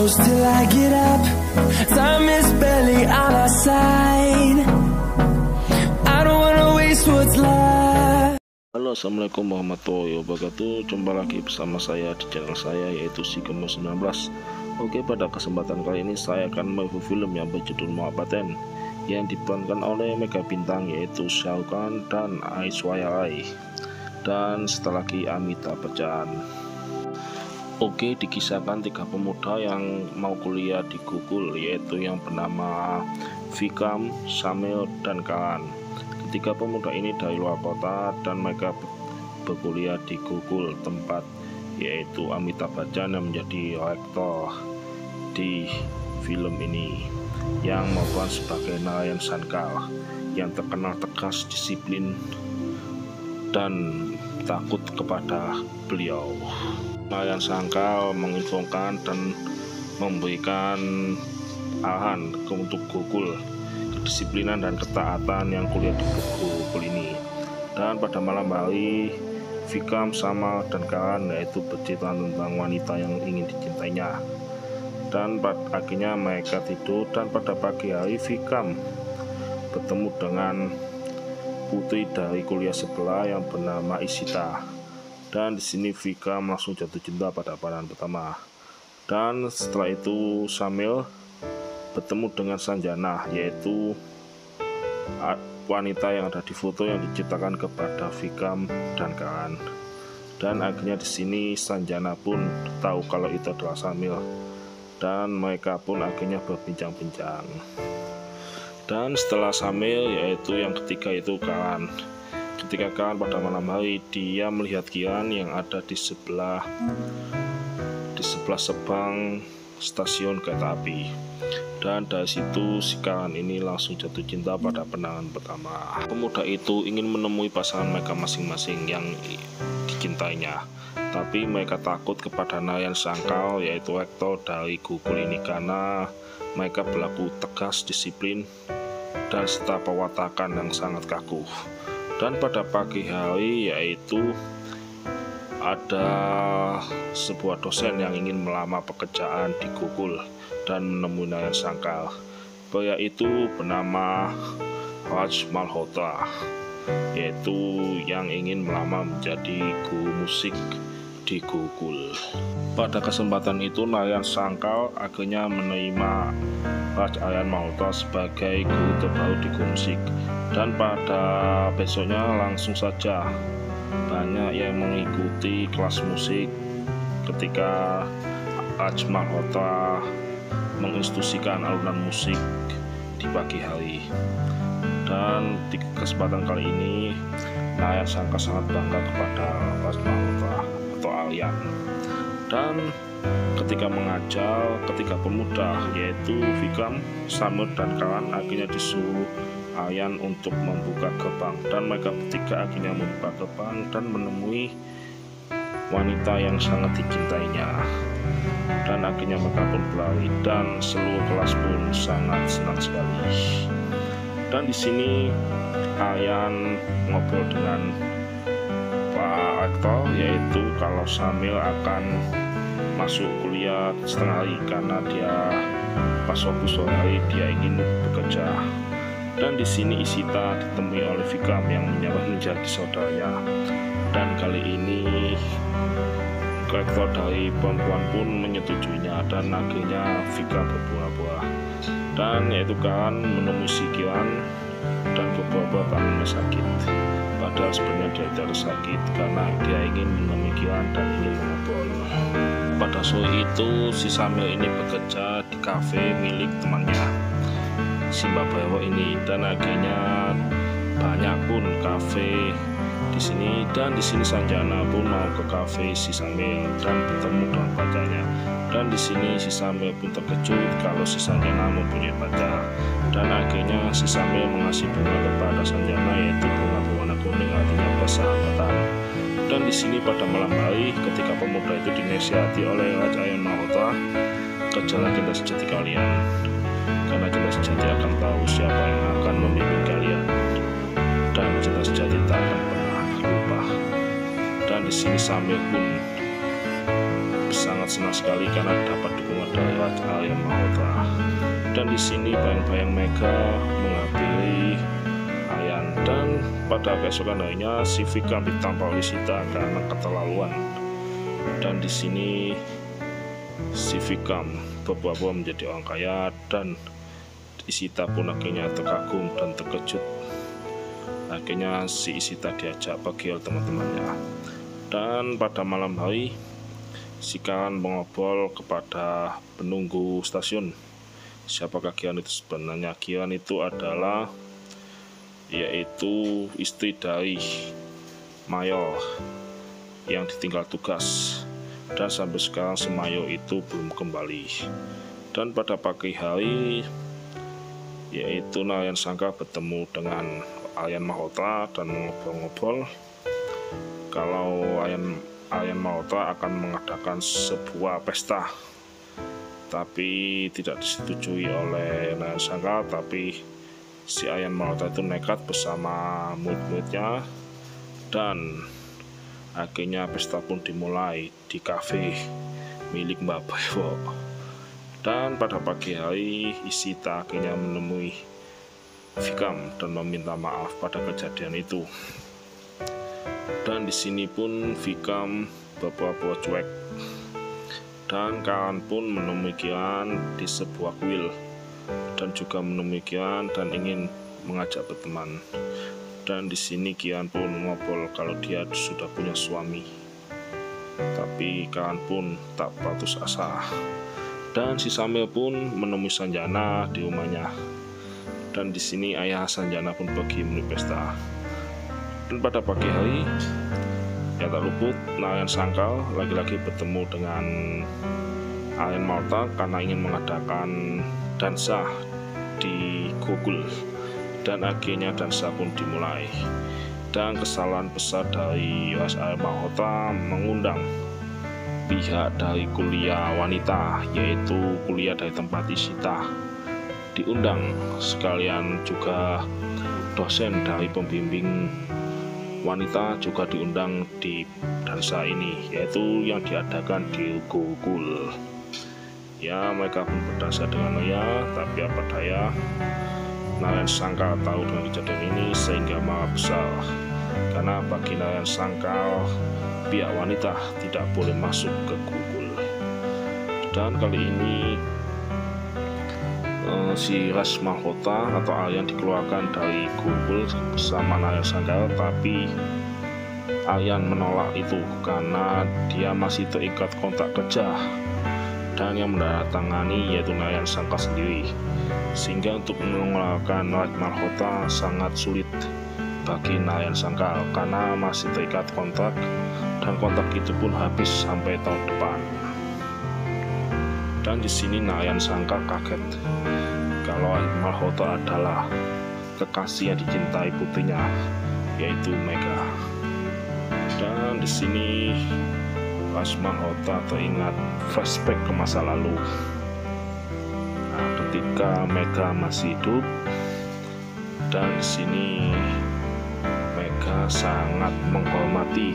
close till I get up. Time is barely on our side. I don't wanna waste what's left. Halo, assalamualaikum warahmatullahi wabarakatuh. Jumpa lagi bersama saya di channel saya, yaitu Si Gemuk 19. Oke, pada kesempatan kali ini saya akan mereview film yang berjudul Mohabbaten yang diperankan oleh mega bintang yaitu Shah Rukh Khan dan Aishwarya Rai, dan setelah lagi Amitabh Bachchan. Oke, dikisahkan tiga pemuda yang mau kuliah di Gurukul, yaitu yang bernama Vikram, Samil, dan Karan. Ketiga pemuda ini dari luar kota dan mereka berkuliah di Gurukul, tempat yaitu Amitabh Bachchan yang menjadi rektor di film ini, yang merupakan sebagai Narayan Shankar yang terkenal tegas, disiplin, dan takut kepada beliau. Narayan Shankar menginfokan dan memberikan arahan untuk Gurukul, kedisiplinan dan ketaatan yang kuliah di Gurukul ini. Dan pada malam hari, Vikram, Sama, dan Karan yaitu bercerita tentang wanita yang ingin dicintainya. Dan akhirnya mereka tidur, dan pada pagi hari Vikram bertemu dengan putri dari kuliah sebelah yang bernama Ishita. Dan di sini Vikram langsung jatuh cinta pada pandangan pertama. Dan setelah itu Samil bertemu dengan Sanjana, yaitu wanita yang ada di foto yang diciptakan kepada Vikram dan Karan. Dan akhirnya di sini Sanjana pun tahu kalau itu adalah Samil, dan mereka pun akhirnya berbincang-bincang. Dan setelah Samil, yaitu yang ketiga itu Karan. Ketika Karan pada malam hari, dia melihat Kiran yang ada di sebelah Sebang stasiun kereta api. Dan dari situ si Karan ini langsung jatuh cinta pada pandangan pertama. Pemuda itu ingin menemui pasangan mereka masing-masing yang dicintainya, tapi mereka takut kepada Narayan Shankar, yaitu rektor dari Gurukul ini, karena mereka berlaku tegas, disiplin, dan serta pewatakan yang sangat kaku. Dan pada pagi hari, yaitu ada sebuah dosen yang ingin melamar pekerjaan di Gurukul dan menemui Narayan Shankar. Pria itu bernama Raj Malhotra, yaitu yang ingin melamar menjadi guru musik di Gurukul. Pada kesempatan itu Narayan Shankar akhirnya menerima Raj Malhotra sebagai guru terbaru di guru musik. Dan pada besoknya langsung saja banyak yang mengikuti kelas musik ketika Raj Malhotra menginstruksikan alunan musik di pagi hari. Dan di kesempatan kali ini Narayan Shankar sangat bangga kepada Raj Malhotra atau Aryan. Dan ketika mengajar ketiga pemuda yaitu Vikram, Samil, dan Karan, akhirnya disuruh Aryan untuk membuka gerbang, dan mereka bertiga akhirnya membuka gerbang dan menemui wanita yang sangat dicintainya. Dan akhirnya mereka pun berlari, dan seluruh kelas pun sangat senang sekali. Dan di sini Aryan ngobrol dengan Pak Rektor, yaitu kalau Samil akan masuk kuliah setengah hari karena dia pas waktu sore hari dia ingin bekerja. Dan di sini Ishita ditemui oleh Vikram yang menyamar menjadi saudaranya. Dan kali ini rektor dari perempuan pun menyetujuinya, dan akhirnya Vikram berpura-pura. Dan yaitu Karan menemui si Kiran dan berpura-pura tangannya sakit, padahal sebenarnya dia tidak sakit karena dia ingin menemui Kiran dan ingin mengobrol. Pada sore itu si Samil ini bekerja di kafe milik temannya si Mbak Bawo ini, dan akhirnya banyak pun kafe di sini. Dan di sini Sanjana pun mau ke kafe si Samil dan bertemu dengan pacarnya. Dan di sini si Samil pun terkejut kalau si Sanjana mempunyai pacar. Dan akhirnya si Samil mengasih bunga kepada Sanjana, yaitu bunga berwarna kuning, artinya persahabatan. Dan di sini pada malam hari ketika pemuda itu dinasihati oleh Raja Malhotra, kejarlah cinta sejati kalian, karena cinta sejati akan tahu siapa yang akan membimbing kalian, dan cinta sejati tak akan pernah lupa. Dan di sini Samil pun sangat senang sekali karena dapat dukungan dari Aryan Malhotra. Dan di sini bayang-bayang Mega menghampiri Aryan, dan pada keesokan harinya si Vikram ditampar oleh Sita karena keterlaluan. Dan di sini si Vikram berpura-pura menjadi orang kaya, dan Isita pun akhirnya terkagum dan terkejut. Akhirnya si Isita diajak pergi oleh teman-temannya. Dan pada malam hari, si Karan mengobrol kepada penunggu stasiun. Siapakah Kiran itu sebenarnya? Kiran itu adalah yaitu istri dari mayor yang ditinggal tugas, dan sampai sekarang si mayor itu belum kembali. Dan pada pagi hari, yaitu Narayan Shankar bertemu dengan Aryan Malhotra dan ngobrol-ngobrol kalau Aryan Malhotra akan mengadakan sebuah pesta, tapi tidak disetujui oleh Narayan Shankar. Tapi si Aryan Malhotra itu nekat bersama murid-muridnya, dan akhirnya pesta pun dimulai di kafe milik Mbak Bowo. Dan pada pagi hari, Isita akhirnya menemui Vikram dan meminta maaf pada kejadian itu. Dan di sini pun Vikram berpura-pura cuek, dan Karan pun menemui Kiran di sebuah kuil dan juga menemui Kiran dan ingin mengajak berteman. Dan di sini Kiran pun ngobrol kalau dia sudah punya suami, tapi Karan pun tak putus asa. Dan si Samil pun menemui Sanjana di rumahnya. Dan di sini ayah Sanjana pun pergi menuju pesta. Dan pada pagi hari, ya tak luput, Narayan Shankar lagi-lagi bertemu dengan Aryan Malhotra karena ingin mengadakan dansa di Gokul. Dan akhirnya dansa pun dimulai. Dan kesalahan besar dari Aryan Malhotra mengundang pihak dari kuliah wanita, yaitu kuliah dari tempat Isita diundang, sekalian juga dosen dari pembimbing wanita juga diundang di dansa ini, yaitu yang diadakan di Gokul. Ya, mereka pun berdansa dengan meriah, tapi apa daya, Narayan Shankar tahu dengan kejadian ini sehingga marah besar, karena bagi Narayan Shankar pihak wanita tidak boleh masuk ke Gokul. Dan kali ini si Ras Malhotra atau Aryan dikeluarkan dari Gokul bersama Narayan Shankar, tapi Aryan menolak itu karena dia masih terikat kontrak kerja, dan yang menandatangani yaitu Narayan Shankar sendiri, sehingga untuk mengeluarkan Ras Malhotra sangat sulit bagi Narayan Shankar karena masih terikat kontrak, dan kontrak itu pun habis sampai tahun depan. Dan di sini Narayan Shankar kaget kalau Malhotra adalah kekasih yang dicintai putrinya, yaitu Mega. Dan di sini Ras Malhotra teringat flashback ke masa lalu. Nah, ketika Mega masih hidup, dan di sini Mega sangat menghormati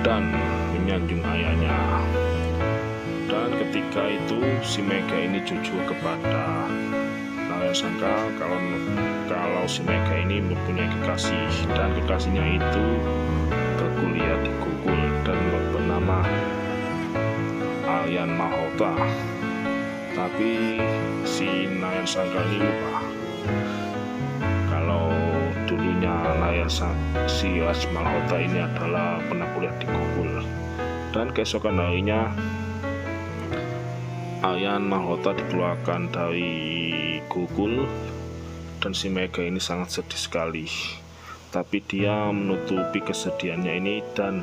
dan menyanjung ayahnya. Dan ketika itu si Mega ini jujur kepada Narayan Shankar kalau si Mega ini mempunyai kekasih, dan kekasihnya itu berkuliah di Gokul dan bernama Aryan Malhotra. Tapi si Narayan Shankar ini lupa kalau dulunya si Ras Malhotra ini adalah pernah kuliah di Gokul. Dan keesokan harinya Aryan Malhotra dikeluarkan dari Gokul, dan si Mega ini sangat sedih sekali. Tapi dia menutupi kesedihannya ini dan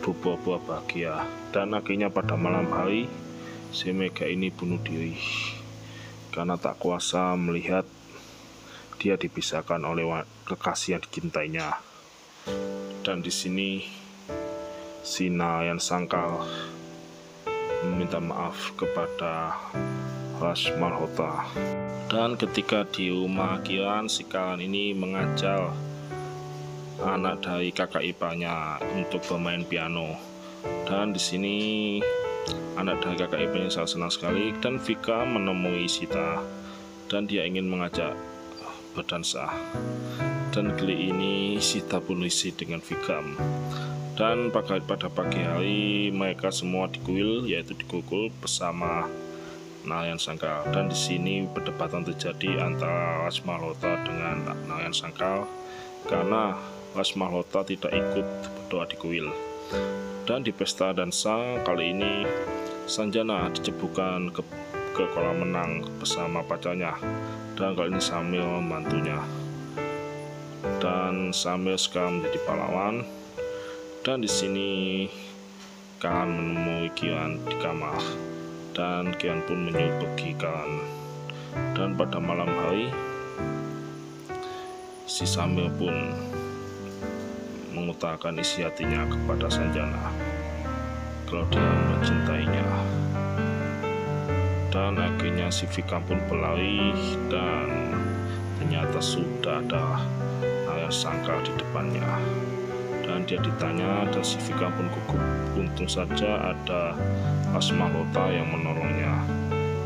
berpura-pura bahagia. Dan akhirnya pada malam hari si Mega ini bunuh diri karena tak kuasa melihat dia dipisahkan oleh kekasih yang dicintainya. Dan di sini si Narayan Shankar meminta maaf kepada Ras Malhotra. Dan ketika di rumah Kiran, si Karan ini mengajar anak dari kakak iparnya untuk bermain piano. Dan di sini anak dari kakak iparnya, sangat senang sekali. Dan Vika menemui Sita dan dia ingin mengajak berdansa. Dan kali ini Sita pun isi dengan Vika. Dan pada pagi hari mereka semua di kuil, yaitu di Gokul bersama Narayan Sangkal. Dan di sini perdebatan terjadi antara Lasmalota dengan Narayan Sangkal karena Lasmalota tidak ikut berdoa di kuil. Dan di pesta dansa kali ini Sanjana diceburkan ke kolam renang bersama pacarnya, dan kali ini Samil membantunya. Dan Samil sekarang menjadi pahlawan. Dan di sini Karan menemui Kiran di kamar, dan Kiran pun menyuruh pergi Karan. Dan pada malam hari si Samil pun mengutarakan isi hatinya kepada Sanjana kalau dia mencintainya. Dan akhirnya si Vika pun berlari, dan ternyata sudah ada Narayan Sangkal di depannya. Dan dia ditanya, dan si Vika pun gugup. Untung saja ada Lasmalota yang menolongnya,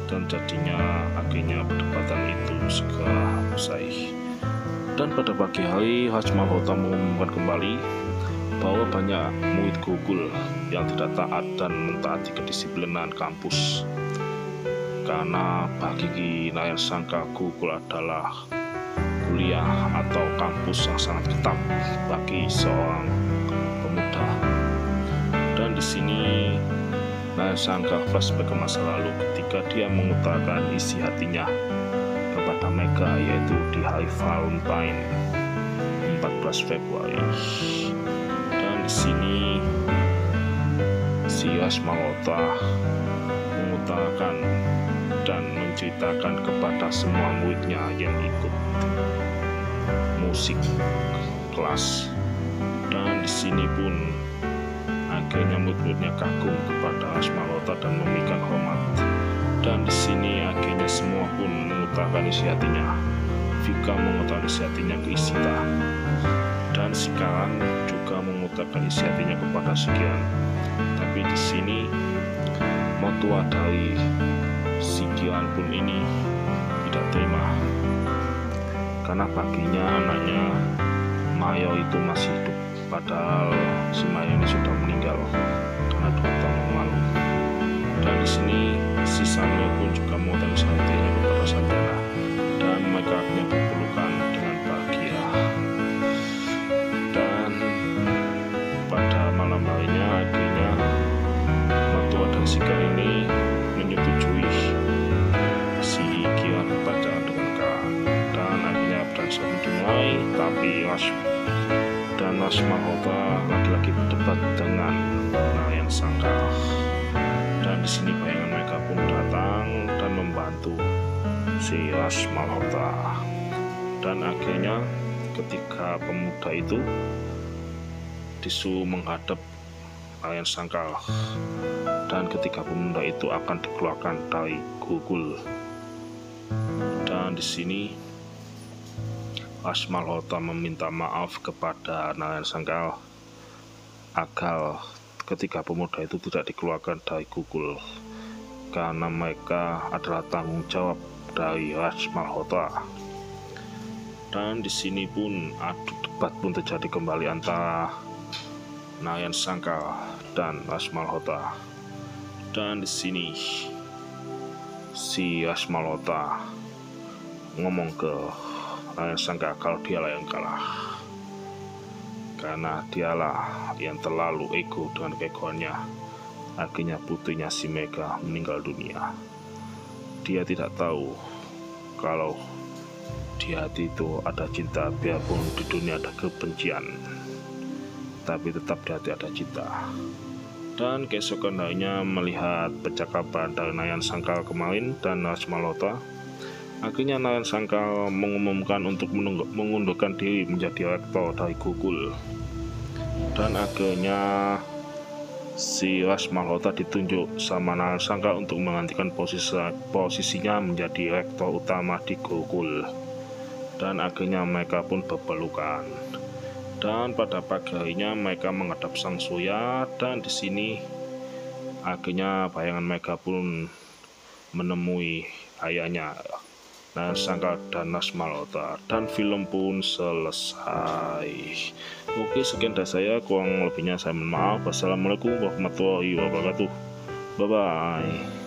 dan jadinya akhirnya perdebatan itu segera usai. Dan pada pagi hari Lasmalota mengumumkan kembali bahwa banyak murid Gokul yang tidak taat dan mentaati kedisiplinan kampus. Karena bagi Narayan Sangkal, Gokul adalah kuliah atau kampus yang sangat ketat bagi seorang pemuda. Dan di sini Narayan Sangkal flashback ke masa lalu ketika dia mengutarakan isi hatinya kepada Mega, yaitu di hari Valentine 14 Februari. Dan di sini si Lasmalota mengutarakan dan menceritakan kepada semua muridnya yang ikut musik kelas. Dan di sini pun akhirnya murid-muridnya kagum kepada Lasmalota dan memberikan hormat. Dan di sini akhirnya semua pun mengutarakan isi hatinya. Vika mengutarakan isi hatinya ke Sita, dan si Karan juga mengutarakan isi hatinya kepada Kiran. Tapi di sini mertua dari si Kiran pun ini tidak terima, karena baginya anaknya Mayo itu masih hidup, padahal si Mayo ini sudah meninggal karena 2 tahun yang lalu. Dan di sini si Samil pun juga mengutarakan isi hatinya kepada Sanjana, dan mereka akhirnya berpelukan dengan bahagia. Dan pada malam harinya akhirnya mertua dari si Kiran ini menyetujui si Kiran berpacaran dengan Karan. Dan akhirnya dansa dimulai, tapi Lasmalota lagi-lagi berdebat dengan Narayan Sangkal. Dan di sini bayangan mereka pun datang dan membantu si Lasmalota. Dan akhirnya ketika pemuda itu disuruh menghadap Narayan Sangkal, dan ketika pemuda itu akan dikeluarkan dari Gokul. Dan di sini Lasmalota meminta maaf kepada Narayan Sangkal agar ketika pemuda itu tidak dikeluarkan dari Gokul, karena mereka adalah tanggung jawab dari Lasmalota. Dan di sini pun adu debat pun terjadi kembali antara Narayan Sangkal dan Lasmalota. Dan di sini si Lasmalota ngomong ke Narayan Sangkal kalau dialah yang kalah, karena dialah yang terlalu ego dengan keegoannya. Akhirnya putrinya si Mega meninggal dunia. Dia tidak tahu kalau di hati itu ada cinta, biarpun di dunia ada kebencian, tapi tetap di hati ada cinta. Dan keesokan harinya melihat percakapan dari Narayan Sangkal kemarin dan Lasmalota, akhirnya Narayan Sangkal mengumumkan untuk mengundurkan diri menjadi rektor dari Gokul. Dan akhirnya si Lasmalota ditunjuk sama Narayan Sangkal untuk menggantikan posisinya menjadi rektor utama di Gokul. Dan akhirnya mereka pun berpelukan. Dan pada pagi harinya mereka menghadap Sang Surya, dan di sini Akhirnya bayangan Mega pun menemui ayahnya, Narsangka dan Nasmalota, dan film pun selesai. Oke, sekian dari saya, kurang lebihnya saya mohon maaf. Wassalamualaikum warahmatullahi wabarakatuh. Bye bye.